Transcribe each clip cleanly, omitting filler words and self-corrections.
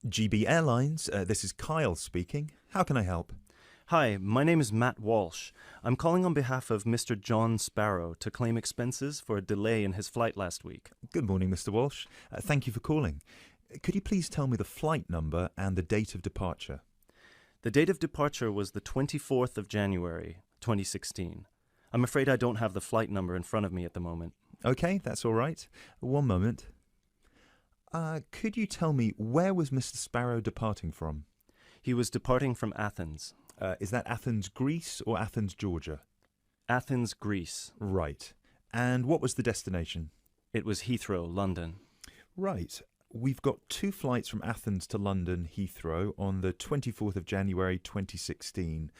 GB Airlines, this is Kyle speaking. How can I help? Hi, my name is Matt Walsh. I'm calling on behalf of Mr. John Sparrow to claim expenses for a delay in his flight last week. Good morning, Mr. Walsh. Thank you for calling. Could you please tell me the flight number and the date of departure? The date of departure was the 24th of January, 2016. I'm afraid I don't have the flight number in front of me at the moment. Okay, that's all right. One moment. Could you tell me where was Mr. Sparrow departing from? He was departing from Athens. Is that Athens, Greece or Athens, Georgia? Athens, Greece. Right. And what was the destination? It was Heathrow, London. Right. We've got two flights from Athens to London Heathrow on the 24th of January 2016.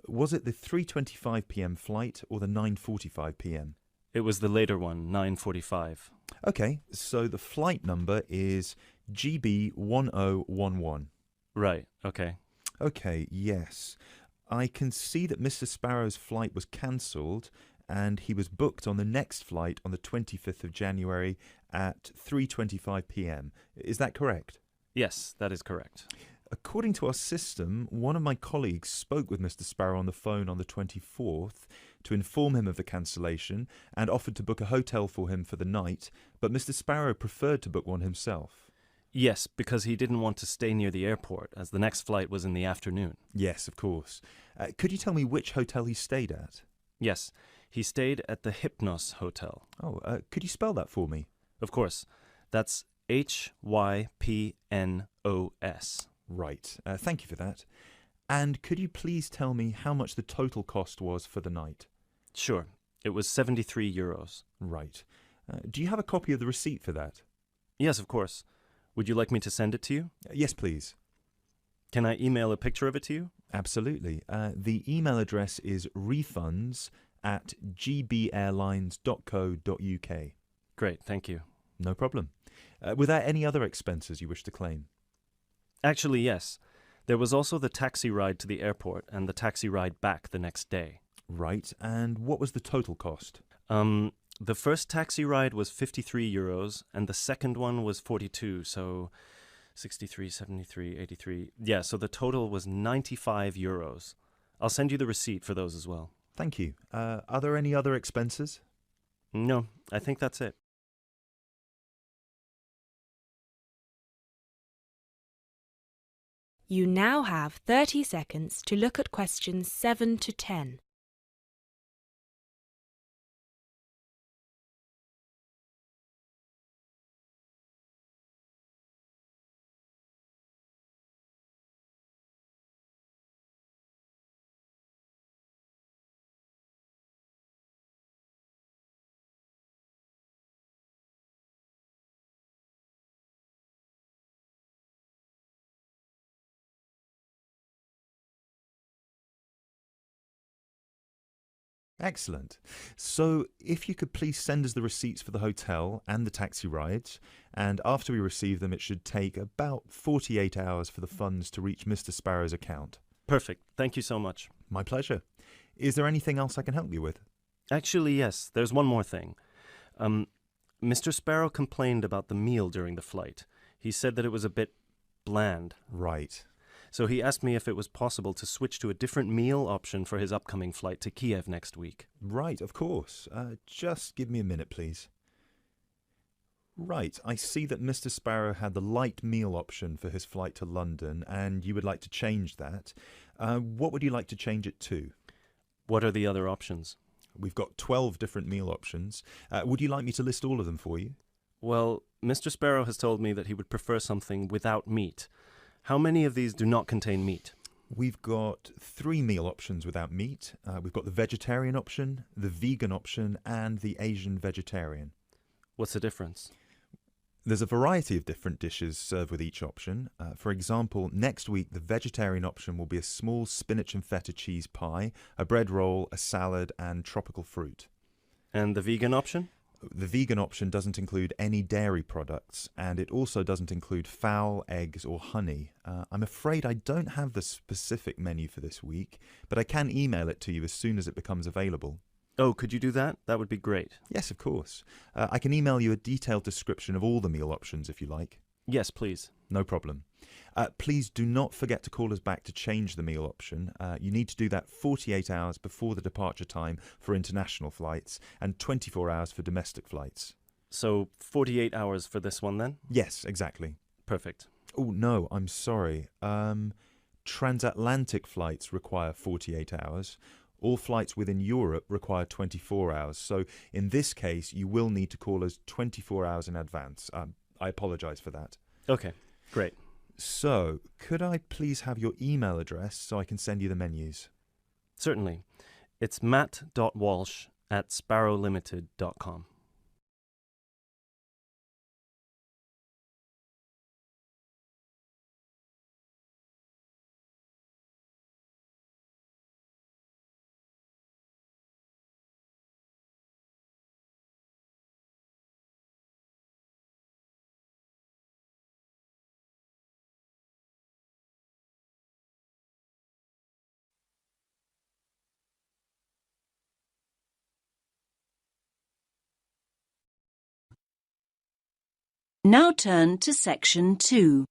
Was it the 3:25 p.m. flight or the 9:45 p.m.? It was the later one, 9:45. Okay, so the flight number is GB1011. Right, okay. Okay, yes. I can see that Mr. Sparrow's flight was cancelled and he was booked on the next flight on the 25th of January at 3:25 p.m. Is that correct? Yes, that is correct. According to our system, one of my colleagues spoke with Mr. Sparrow on the phone on the 24th to inform him of the cancellation and offered to book a hotel for him for the night, but Mr. Sparrow preferred to book one himself. Yes, because he didn't want to stay near the airport, as the next flight was in the afternoon. Yes, of course. Could you tell me which hotel he stayed at? Yes, he stayed at the Hypnos Hotel. Oh, could you spell that for me? Of course. That's Hypnos. Right. Thank you for that. And could you please tell me how much the total cost was for the night? Sure. It was 73 euros. Right. Do you have a copy of the receipt for that? Yes, of course. Would you like me to send it to you? Yes, please. Can I email a picture of it to you? Absolutely. The email address is refunds@gbairlines.co.uk. Great, thank you. No problem. Were there any other expenses you wish to claim? Actually, yes. There was also the taxi ride to the airport and the taxi ride back the next day. Right. And what was the total cost? The first taxi ride was 53 euros and the second one was 42, so 63, 73, 83. Yeah, so the total was 95 euros. I'll send you the receipt for those as well. Thank you. Are there any other expenses? No, I think that's it. You now have 30 seconds to look at questions 7 to 10. Excellent. So if you could please send us the receipts for the hotel and the taxi rides, and after we receive them, it should take about 48 hours for the funds to reach Mr. Sparrow's account. Perfect. Thank you so much. My pleasure. Is there anything else I can help you with? Actually, yes. There's one more thing. Mr. Sparrow complained about the meal during the flight. He said that it was a bit bland. Right. So he asked me if it was possible to switch to a different meal option for his upcoming flight to Kiev next week. Right, of course. Just give me a minute, please. Right, I see that Mr. Sparrow had the light meal option for his flight to London, and you would like to change that. What would you like to change it to? What are the other options? We've got 12 different meal options. Would you like me to list all of them for you? Well, Mr. Sparrow has told me that he would prefer something without meat. How many of these do not contain meat? We've got 3 meal options without meat. We've got the vegetarian option, the vegan option, and the Asian vegetarian. What's the difference? There's a variety of different dishes served with each option. For example, next week the vegetarian option will be a small spinach and feta cheese pie, a bread roll, a salad, and tropical fruit. And the vegan option? The vegan option doesn't include any dairy products, and it also doesn't include fowl, eggs, or honey. I'm afraid I don't have the specific menu for this week, but I can email it to you as soon as it becomes available. Oh, could you do that? That would be great. Yes, of course. I can email you a detailed description of all the meal options if you like. Yes, please. No problem. Please do not forget to call us back to change the meal option. You need to do that 48 hours before the departure time for international flights and 24 hours for domestic flights. So 48 hours for this one then? Yes, exactly. Perfect. Oh, no, I'm sorry. Transatlantic flights require 48 hours. All flights within Europe require 24 hours. So in this case, you will need to call us 24 hours in advance. I apologise for that. Okay, great. So, could I please have your email address so I can send you the menus? Certainly. It's matt.walsh@sparrowlimited.com. Now turn to section 2.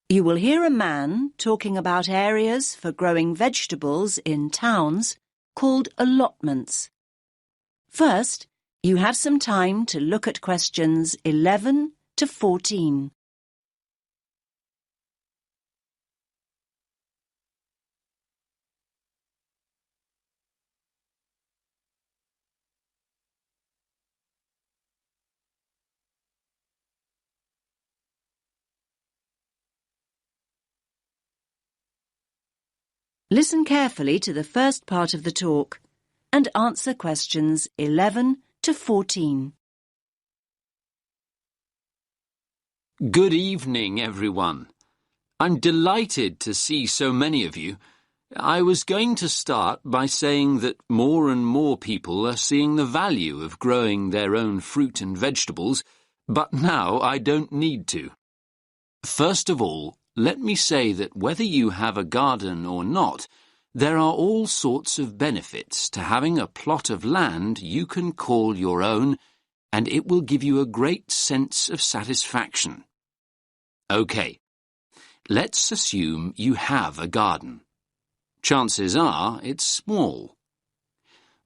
You will hear a man talking about areas for growing vegetables in towns called allotments. First, you have some time to look at questions 11 to 14. Listen carefully to the first part of the talk and answer questions 11 to 14. Good evening, everyone. I'm delighted to see so many of you. I was going to start by saying that more and more people are seeing the value of growing their own fruit and vegetables, but now I don't need to. First of all, let me say that whether you have a garden or not, there are all sorts of benefits to having a plot of land you can call your own, and it will give you a great sense of satisfaction. OK, let's assume you have a garden. Chances are it's small.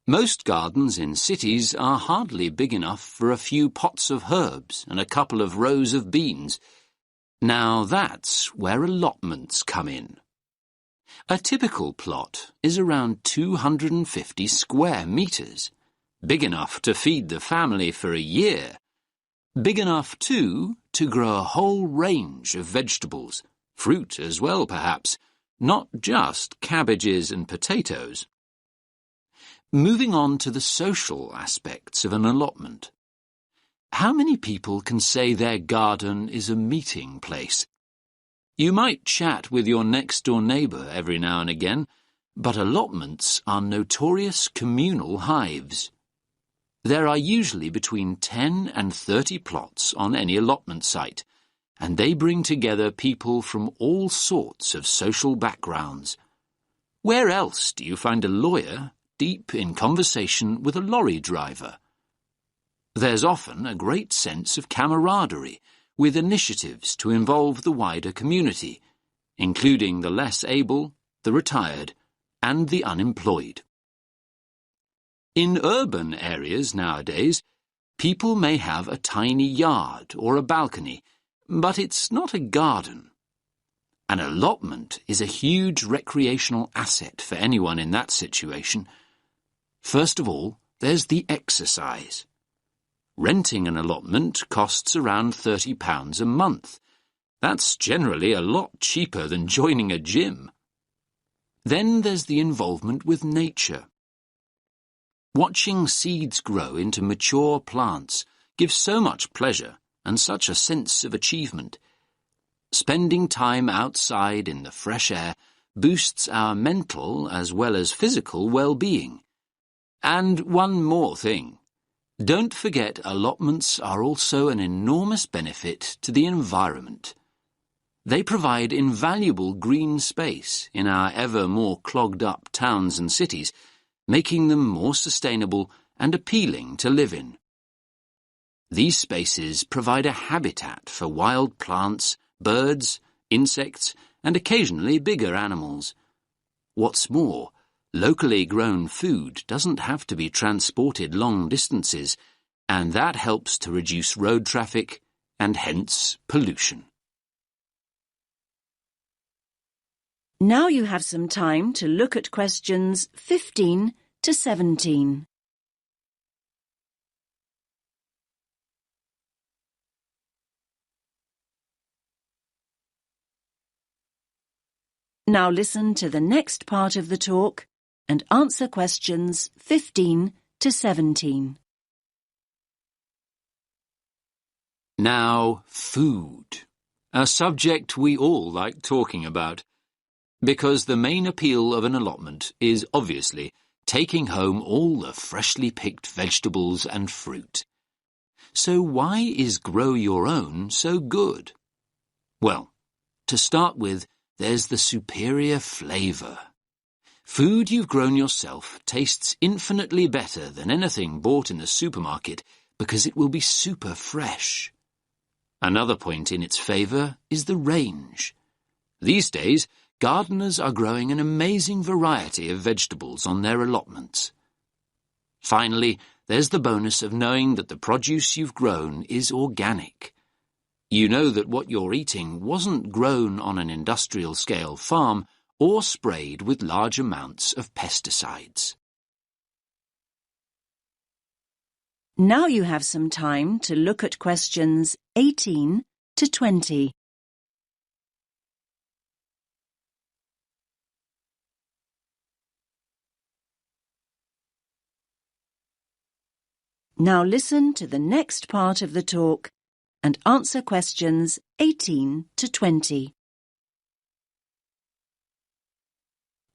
Most gardens in cities are hardly big enough for a few pots of herbs and a couple of rows of beans. Now that's where allotments come in. A typical plot is around 250 square metres, big enough to feed the family for a year. Big enough, too, to grow a whole range of vegetables, fruit as well perhaps, not just cabbages and potatoes. Moving on to the social aspects of an allotment. How many people can say their garden is a meeting place? You might chat with your next-door neighbour every now and again, but allotments are notorious communal hives. There are usually between 10 and 30 plots on any allotment site, and they bring together people from all sorts of social backgrounds. Where else do you find a lawyer deep in conversation with a lorry driver? There's often a great sense of camaraderie, with initiatives to involve the wider community, including the less able, the retired, and the unemployed. In urban areas nowadays, people may have a tiny yard or a balcony, but it's not a garden. An allotment is a huge recreational asset for anyone in that situation. First of all, there's the exercise. Renting an allotment costs around £30 a month. That's generally a lot cheaper than joining a gym. Then there's the involvement with nature. Watching seeds grow into mature plants gives so much pleasure and such a sense of achievement. Spending time outside in the fresh air boosts our mental as well as physical well-being. And one more thing. Don't forget allotments are also an enormous benefit to the environment. They provide invaluable green space in our ever more clogged-up towns and cities, making them more sustainable and appealing to live in. These spaces provide a habitat for wild plants, birds, insects, and occasionally bigger animals. What's more, locally grown food doesn't have to be transported long distances, and that helps to reduce road traffic and hence pollution. Now you have some time to look at questions 15 to 17. Now listen to the next part of the talk and answer questions 15 to 17. Now, food. A subject we all like talking about. Because the main appeal of an allotment is obviously taking home all the freshly picked vegetables and fruit. So why is Grow Your Own so good? Well, to start with, there's the superior flavour. Food you've grown yourself tastes infinitely better than anything bought in the supermarket because it will be super fresh. Another point in its favour is the range. These days, gardeners are growing an amazing variety of vegetables on their allotments. Finally, there's the bonus of knowing that the produce you've grown is organic. You know that what you're eating wasn't grown on an industrial-scale farm or sprayed with large amounts of pesticides. Now you have some time to look at questions 18 to 20. Now listen to the next part of the talk and answer questions 18 to 20.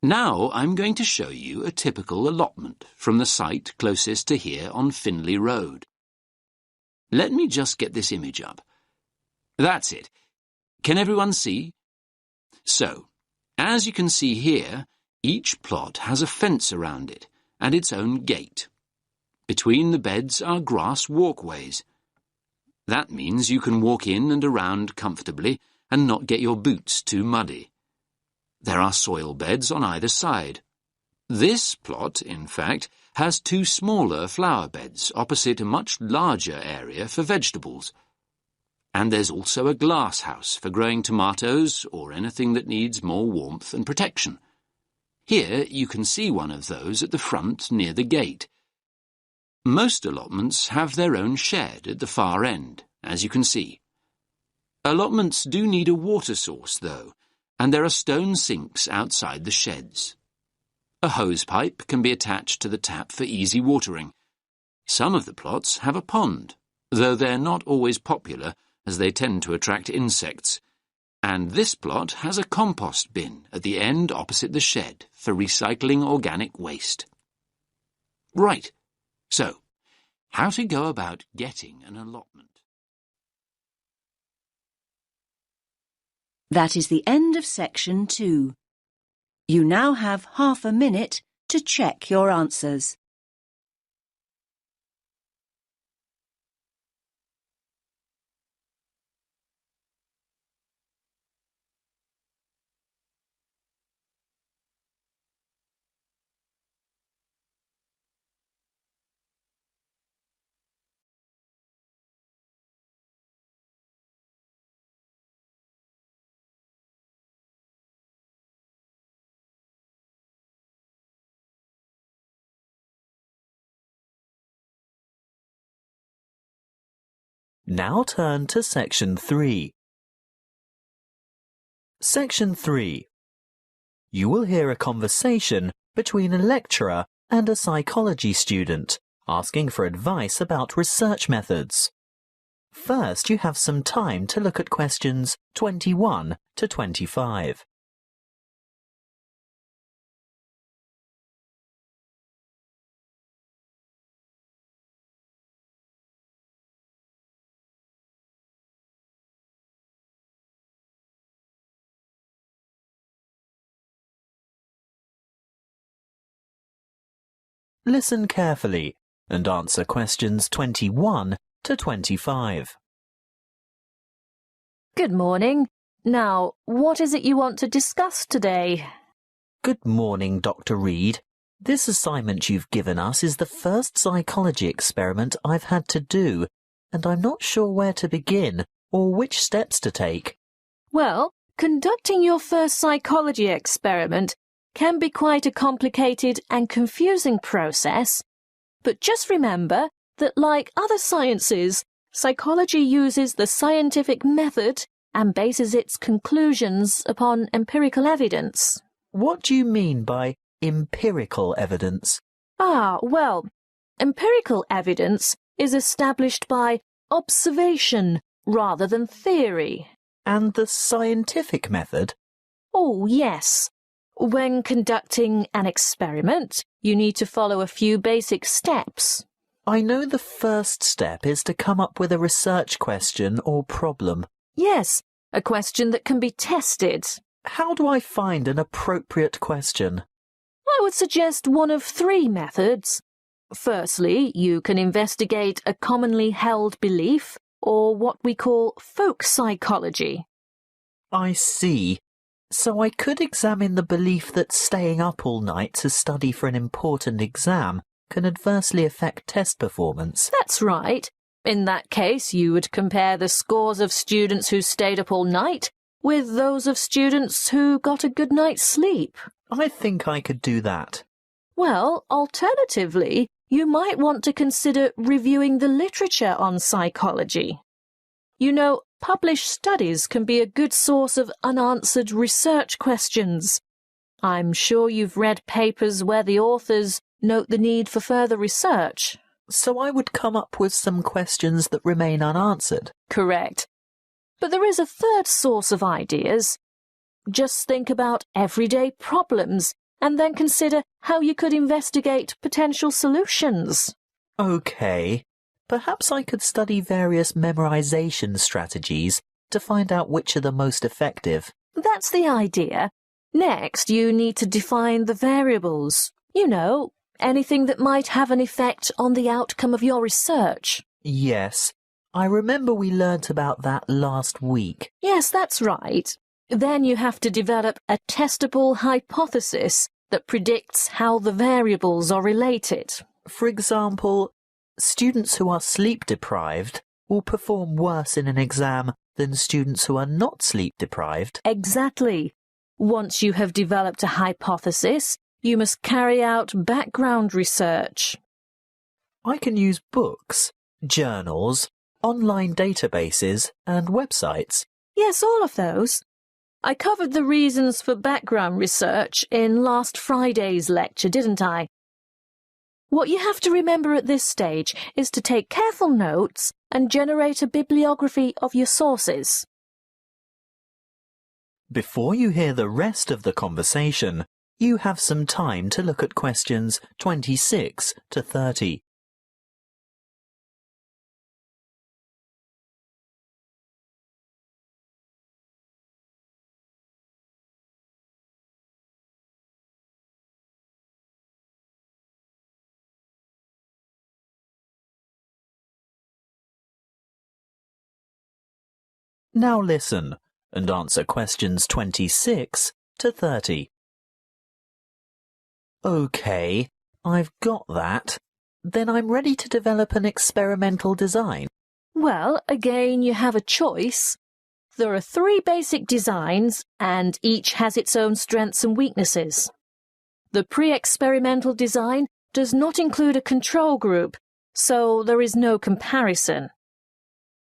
Now I'm going to show you a typical allotment from the site closest to here on Finley Road. Let me just get this image up. That's it. Can everyone see? So, as you can see here, each plot has a fence around it and its own gate. Between the beds are grass walkways. That means you can walk in and around comfortably and not get your boots too muddy. There are soil beds on either side. This plot, in fact, has two smaller flower beds opposite a much larger area for vegetables. And there's also a glass house for growing tomatoes or anything that needs more warmth and protection. Here you can see one of those at the front near the gate. Most allotments have their own shed at the far end, as you can see. Allotments do need a water source, though, and there are stone sinks outside the sheds. A hose pipe can be attached to the tap for easy watering. Some of the plots have a pond, though they're not always popular as they tend to attract insects. And this plot has a compost bin at the end opposite the shed for recycling organic waste. Right. So, how to go about getting an allotment? That is the end of section 2. You now have half a minute to check your answers. Now turn to Section 3. Section 3. You will hear a conversation between a lecturer and a psychology student asking for advice about research methods. First, you have some time to look at questions 21 to 25. Listen carefully and answer questions 21 to 25. Good morning. Now, what is it you want to discuss today? Good morning, Dr. Reed. This assignment you've given us is the first psychology experiment I've had to do, and I'm not sure where to begin or which steps to take. Well, conducting your first psychology experiment can be quite a complicated and confusing process, but just remember that, like other sciences, psychology uses the scientific method and bases its conclusions upon empirical evidence. What do you mean by empirical evidence? Well, empirical evidence is established by observation rather than theory. And the scientific method? Oh, yes. When conducting an experiment, you need to follow a few basic steps. I know the first step is to come up with a research question or problem. Yes, a question that can be tested. How do I find an appropriate question? I would suggest one of three methods. Firstly, you can investigate a commonly held belief, or what we call folk psychology. I see. So I could examine the belief that staying up all night to study for an important exam can adversely affect test performance. That's right. In that case, you would compare the scores of students who stayed up all night with those of students who got a good night's sleep. I think I could do that. Well, alternatively, you might want to consider reviewing the literature on psychology. You know, published studies can be a good source of unanswered research questions. I'm sure you've read papers where the authors note the need for further research. So I would come up with some questions that remain unanswered. Correct. But there is a third source of ideas. Just think about everyday problems and then consider how you could investigate potential solutions. Okay. Perhaps I could study various memorization strategies to find out which are the most effective. That's the idea. Next, you need to define the variables. You know, anything that might have an effect on the outcome of your research. Yes, I remember we learnt about that last week. Yes, that's right. Then you have to develop a testable hypothesis that predicts how the variables are related. For example, students who are sleep-deprived will perform worse in an exam than students who are not sleep-deprived. Exactly. Once you have developed a hypothesis, you must carry out background research. I can use books, journals, online databases and websites. Yes, all of those. I covered the reasons for background research in last Friday's lecture, didn't I? What you have to remember at this stage is to take careful notes and generate a bibliography of your sources. Before you hear the rest of the conversation, you have some time to look at questions 26 to 30. Now listen and answer questions 26 to 30. OK, I've got that. Then I'm ready to develop an experimental design. Well, again, you have a choice. There are three basic designs, and each has its own strengths and weaknesses. The pre-experimental design does not include a control group, so there is no comparison.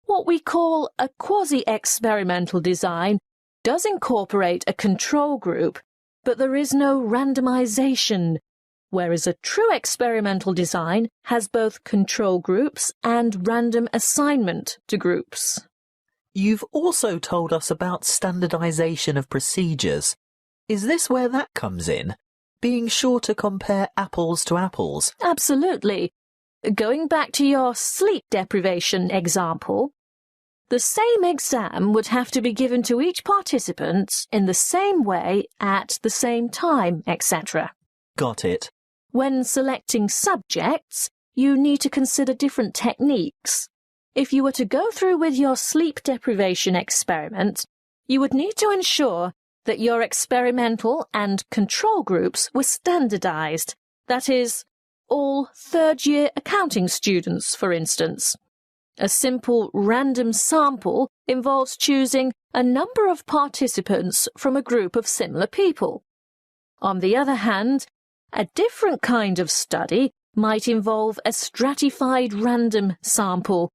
What we call a quasi-experimental design does incorporate a control group, but there is no randomization, whereas a true experimental design has both control groups and random assignment to groups. You've also told us about standardization of procedures. Is this where that comes in? Being sure to compare apples to apples? Absolutely. Going back to your sleep deprivation example, the same exam would have to be given to each participant in the same way at the same time, etc. Got it. When selecting subjects, you need to consider different techniques. if you were to go through with your sleep deprivation experiment, you would need to ensure that your experimental and control groups were standardized. That is, all third-year accounting students, for instance. A simple random sample involves choosing a number of participants from a group of similar people. On the other hand, a different kind of study might involve a stratified random sample,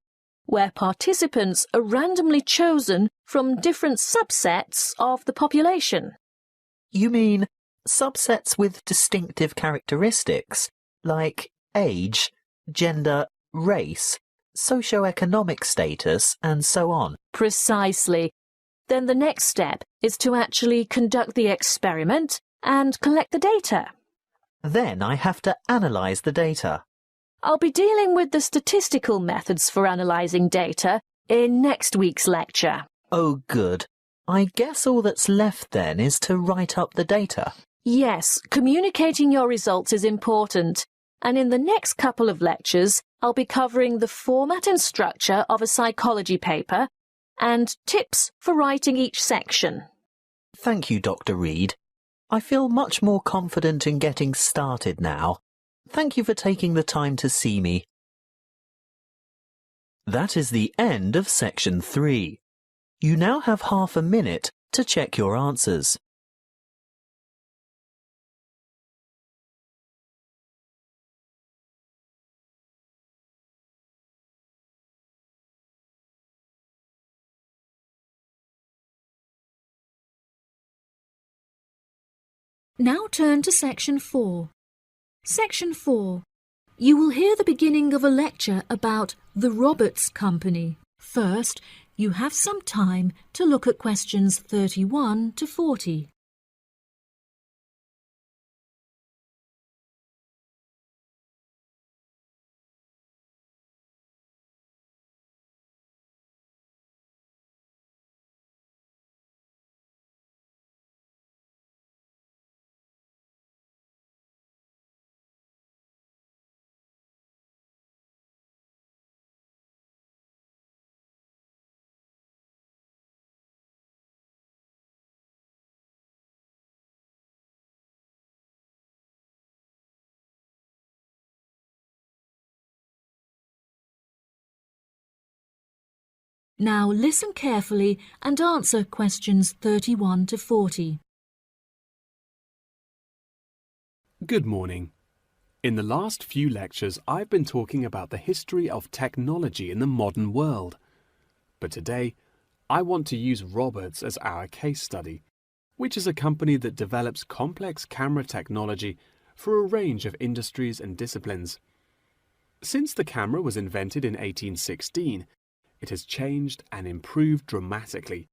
where participants are randomly chosen from different subsets of the population. You mean subsets with distinctive characteristics, like age, gender, race, socioeconomic status, and so on? Precisely. Then the next step is to actually conduct the experiment and collect the data. Then I have to analyse the data. I'll be dealing with the statistical methods for analysing data in next week's lecture. Oh, good. I guess all that's left then is to write up the data. Yes, communicating your results is important, and in the next couple of lectures, I'll be covering the format and structure of a psychology paper and tips for writing each section. Thank you, Dr. Reed. I feel much more confident in getting started now. Thank you for taking the time to see me. That is the end of section 3. You now have half a minute to check your answers. Now turn to section 4. Section 4. You will hear the beginning of a lecture about the Roberts Company. First, you have some time to look at questions 31 to 40. Now listen carefully and answer questions 31 to 40. Good morning. In the last few lectures, I've been talking about the history of technology in the modern world. But today, I want to use Roberts as our case study, which is a company that develops complex camera technology for a range of industries and disciplines. Since the camera was invented in 1816, it has changed and improved dramatically,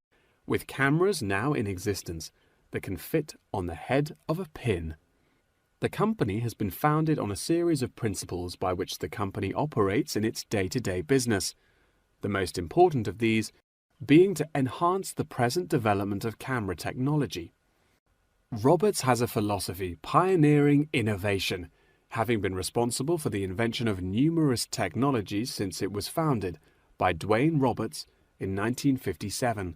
with cameras now in existence that can fit on the head of a pin. The company has been founded on a series of principles by which the company operates in its day-to-day business, the most important of these being to enhance the present development of camera technology. Roberts has a philosophy pioneering innovation, having been responsible for the invention of numerous technologies since it was founded by Dwayne Roberts in 1957.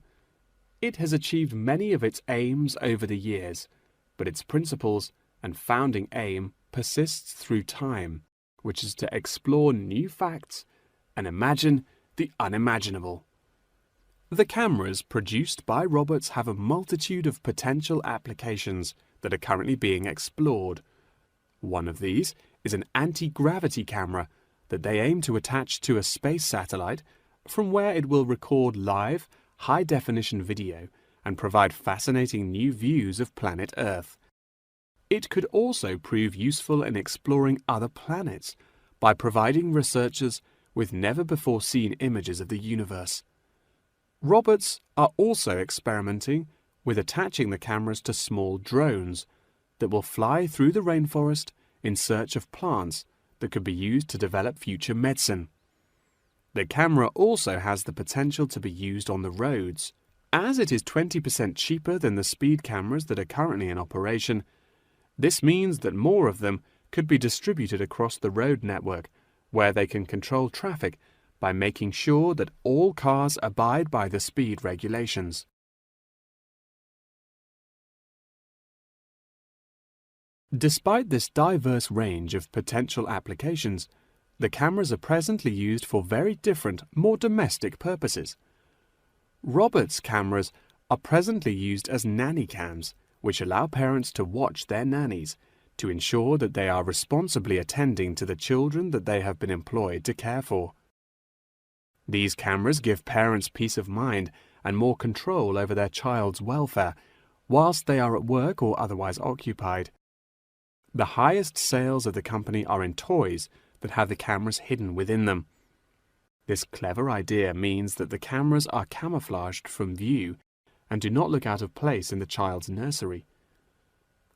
It has achieved many of its aims over the years, but its principles and founding aim persists through time, which is to explore new facts and imagine the unimaginable. The cameras produced by Roberts have a multitude of potential applications that are currently being explored. One of these is an anti-gravity camera that they aim to attach to a space satellite from where it will record live, high-definition video and provide fascinating new views of planet Earth. It could also prove useful in exploring other planets by providing researchers with never-before-seen images of the universe. Roberts are also experimenting with attaching the cameras to small drones that will fly through the rainforest in search of plants that could be used to develop future medicine. The camera also has the potential to be used on the roads. As it is 20% cheaper than the speed cameras that are currently in operation, this means that more of them could be distributed across the road network, where they can control traffic by making sure that all cars abide by the speed regulations. Despite this diverse range of potential applications, the cameras are presently used for very different, more domestic purposes. Roberts cameras are presently used as nanny cams, which allow parents to watch their nannies to ensure that they are responsibly attending to the children that they have been employed to care for. These cameras give parents peace of mind and more control over their child's welfare whilst they are at work or otherwise occupied. The highest sales of the company are in toys that have the cameras hidden within them. This clever idea means that the cameras are camouflaged from view and do not look out of place in the child's nursery.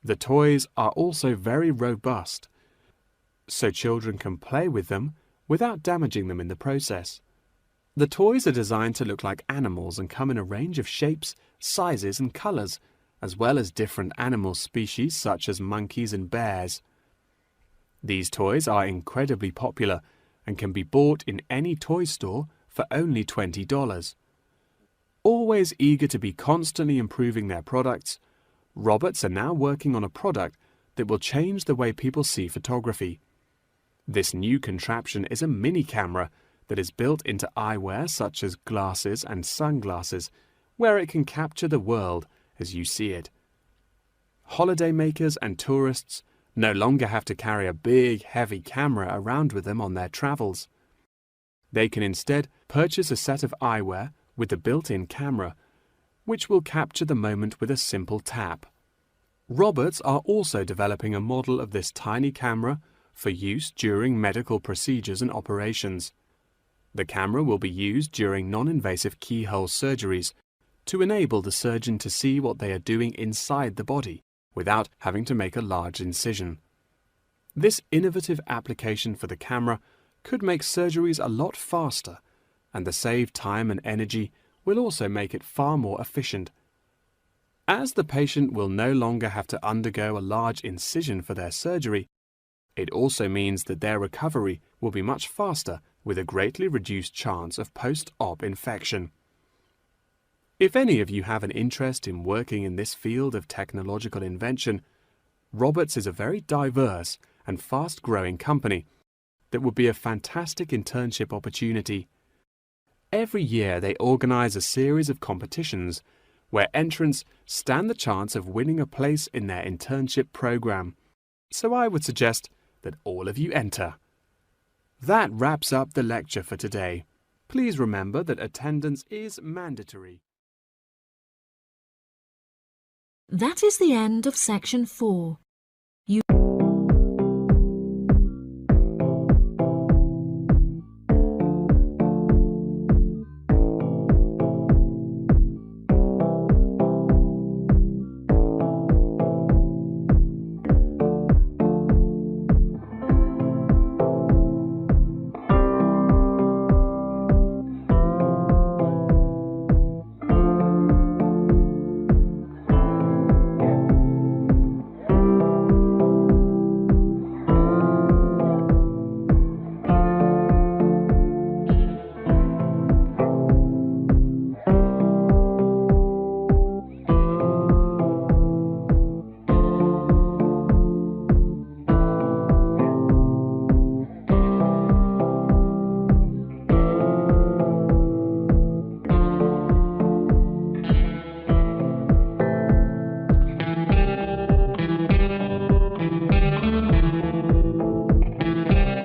The toys are also very robust, so children can play with them without damaging them in the process. The toys are designed to look like animals and come in a range of shapes, sizes and colours, as well as different animal species such as monkeys and bears. These toys are incredibly popular and can be bought in any toy store for only $20. Always eager to be constantly improving their products, Roberts are now working on a product that will change the way people see photography. This new contraption is a mini camera that is built into eyewear such as glasses and sunglasses, where it can capture the world as you see it. Holidaymakers and tourists no longer have to carry a big, heavy camera around with them on their travels. They can instead purchase a set of eyewear with the built-in camera, which will capture the moment with a simple tap. Roberts are also developing a model of this tiny camera for use during medical procedures and operations. The camera will be used during non-invasive keyhole surgeries to enable the surgeon to see what they are doing inside the body without having to make a large incision. This innovative application for the camera could make surgeries a lot faster, and the saved time and energy will also make it far more efficient. As the patient will no longer have to undergo a large incision for their surgery, it also means that their recovery will be much faster with a greatly reduced chance of post-op infection. If any of you have an interest in working in this field of technological invention, Roberts is a very diverse and fast-growing company that would be a fantastic internship opportunity. Every year they organize a series of competitions where entrants stand the chance of winning a place in their internship program. So I would suggest that all of you enter. That wraps up the lecture for today. Please remember that attendance is mandatory. That is the end of section 4.